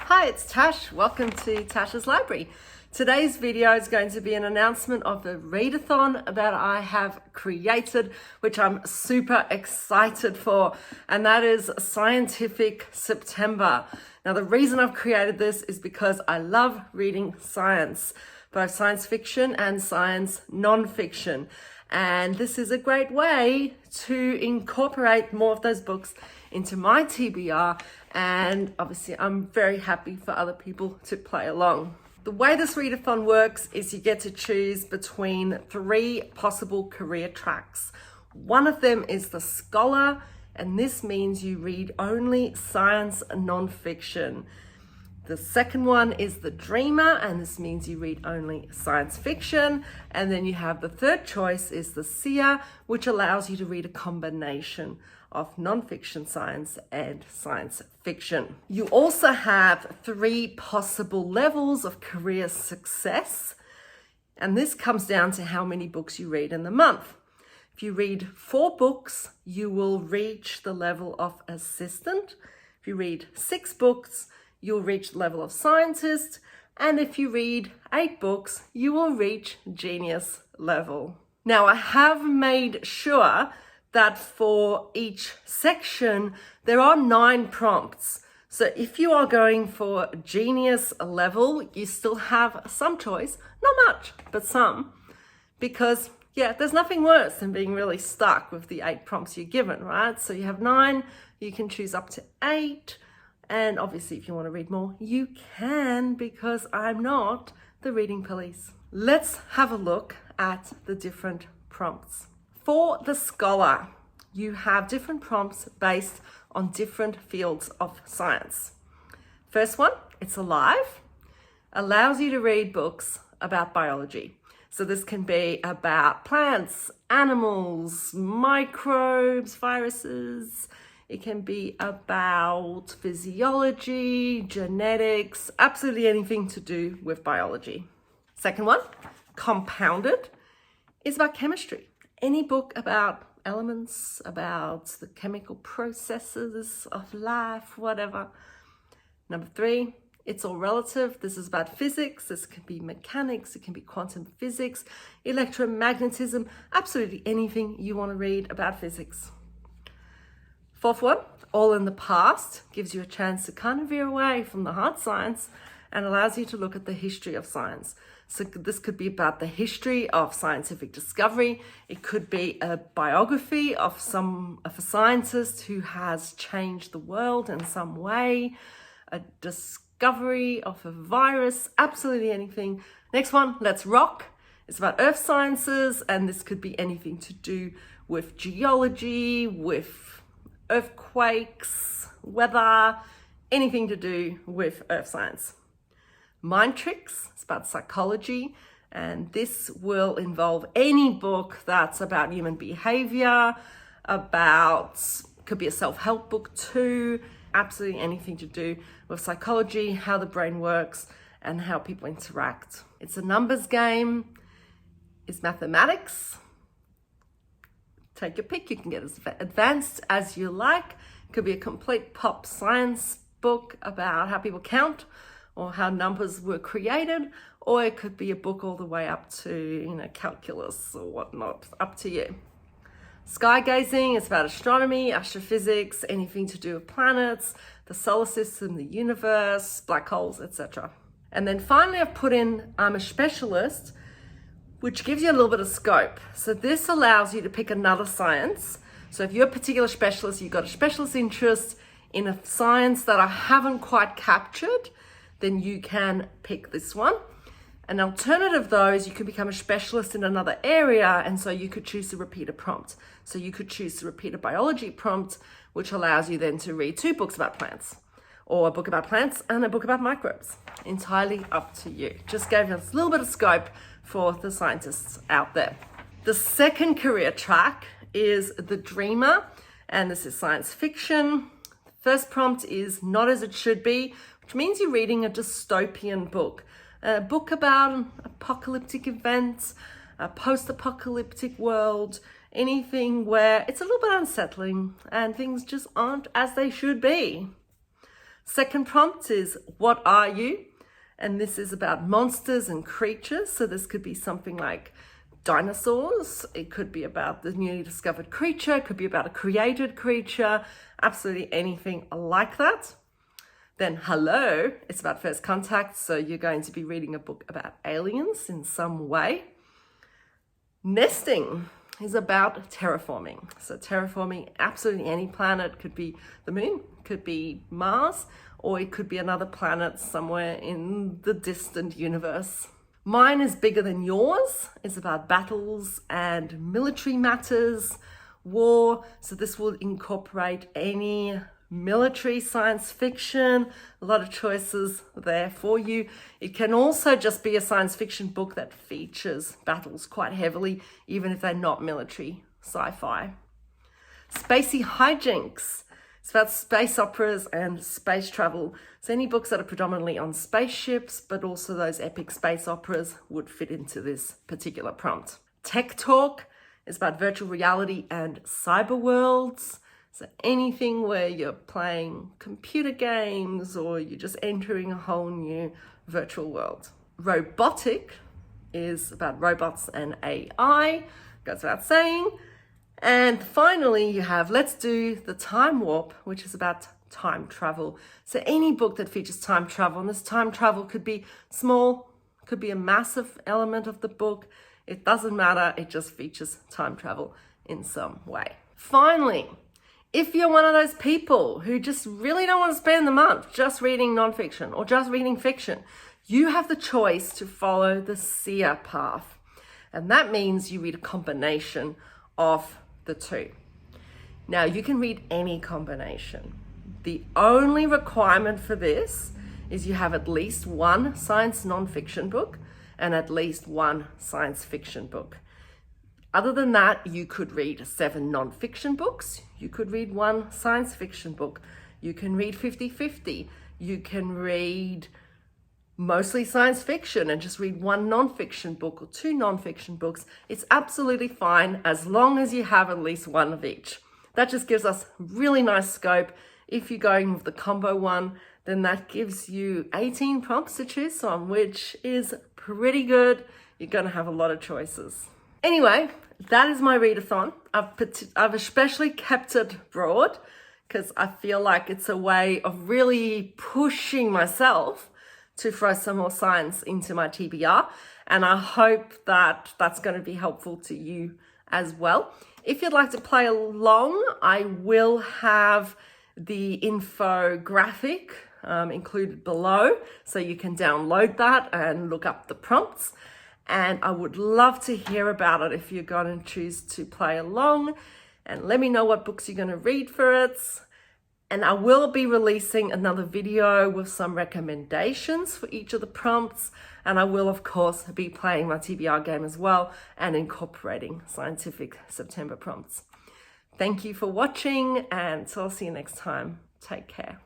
Hi, it's Tash. Welcome to Tash's Library. Today's video is going to be an announcement of a readathon that I have created, which I'm super excited for, and that is Scientific September. Now, the reason I've created this is because I love reading science, both science fiction and science non-fiction. And this is a great way to incorporate more of those books into my TBR. And obviously, I'm very happy for other people to play along. The way this readathon works is you get to choose between 3 possible career tracks. One of them is the scholar, and this means you read only science and non-fiction. The second one is the dreamer, and this means you read only science fiction. And then you have the third choice is the seer, which allows you to read a combination of non-fiction science and science fiction. You also have 3 possible levels of career success, and this comes down to how many books you read in the month. If you read 4 books, you will reach the level of assistant. If you read 6 books, you'll reach the level of scientist. And if you read 8 books, you will reach genius level. Now, I have made sure that for each section, there are 9 prompts. So if you are going for genius level, you still have some choice, not much, but some, because there's nothing worse than being really stuck with the 8 prompts you're given, right? So you have 9, you can choose up to 8. And obviously, if you want to read more, you can, because I'm not the reading police. Let's have a look at the different prompts. For the scholar, you have different prompts based on different fields of science. First one, it's alive, allows you to read books about biology. So this can be about plants, animals, microbes, viruses. It can be about physiology, genetics, absolutely anything to do with biology. Second one, compounded, is about chemistry. Any book about elements, about the chemical processes of life, whatever. Number 3, it's all relative. This is about physics. This can be mechanics. It can be quantum physics, electromagnetism, absolutely anything you want to read about physics. Fourth one, all in the past, gives you a chance to kind of veer away from the hard science and allows you to look at the history of science. So this could be about the history of scientific discovery. It could be a biography of a scientist who has changed the world in some way, a discovery of a virus, absolutely anything. Next one, let's rock. It's about earth sciences, and this could be anything to do with geology, with earthquakes, weather, anything to do with earth science. Mind tricks, it's about psychology, and this will involve any book that's about human behavior, could be a self-help book too, absolutely anything to do with psychology, how the brain works, and how people interact. It's a numbers game, it's mathematics. Take your pick, you can get as advanced as you like. It could be a complete pop science book about how people count or how numbers were created, or it could be a book all the way up to, calculus or whatnot, up to you. Sky gazing is about astronomy, astrophysics, anything to do with planets, the solar system, the universe, black holes, etc. And then finally, I've put in I'm a specialist, which gives you a little bit of scope. So this allows you to pick another science. So if you're a particular specialist, you've got a specialist interest in a science that I haven't quite captured, then you can pick this one. An alternative though is you could become a specialist in another area, and so you could choose to repeat a prompt. So you could choose to repeat a biology prompt, which allows you then to read 2 books about plants, or a book about plants and a book about microbes. Entirely up to you. Just gave us a little bit of scope for the scientists out there. The second career track is the dreamer, and this is science fiction. The first prompt is not as it should be, which means you're reading a dystopian book. A book about apocalyptic events, a post-apocalyptic world, anything where it's a little bit unsettling and things just aren't as they should be. Second prompt is, what are you? And this is about monsters and creatures. So this could be something like dinosaurs. It could be about the newly discovered creature. It could be about a created creature. Absolutely anything like that. Then hello, it's about first contact. So you're going to be reading a book about aliens in some way. Nesting is about terraforming. So terraforming absolutely any planet. Could be the moon, could be Mars, or it could be another planet somewhere in the distant universe. Mine is bigger than yours. It's about battles and military matters, war. So this will incorporate any military science fiction, a lot of choices there for you. It can also just be a science fiction book that features battles quite heavily, even if they're not military sci-fi. Spacey hijinks. It's about space operas and space travel. So any books that are predominantly on spaceships, but also those epic space operas would fit into this particular prompt. Tech talk is about virtual reality and cyber worlds. So anything where you're playing computer games or you're just entering a whole new virtual world. Robotic is about robots and AI, goes without saying. And finally, you have Let's Do the Time Warp, which is about time travel. So any book that features time travel, and this time travel could be small, could be a massive element of the book. It doesn't matter, it just features time travel in some way. Finally, if you're one of those people who just really don't want to spend the month just reading nonfiction or just reading fiction, you have the choice to follow the SEER path. And that means you read a combination of the two. Now, you can read any combination. The only requirement for this is you have at least one science nonfiction book and at least one science fiction book. Other than that, you could read 7 nonfiction books. You could read 1 science fiction book. You can read 50-50. You can read mostly science fiction and just read 1 nonfiction book or 2 nonfiction books. It's absolutely fine as long as you have at least 1 of each. That just gives us really nice scope. If you're going with the combo one, then that gives you 18 prompts to choose from, which is pretty good. You're going to have a lot of choices. Anyway, that is my readathon. I've especially kept it broad because I feel like it's a way of really pushing myself to throw some more science into my TBR. And I hope that that's going to be helpful to you as well. If you'd like to play along, I will have the infographic included below, so you can download that and look up the prompts. And I would love to hear about it if you're going to choose to play along, and let me know what books you're going to read for it. And I will be releasing another video with some recommendations for each of the prompts. And I will, of course, be playing my TBR game as well and incorporating scientific September prompts. Thank you for watching, and I'll see you next time. Take care.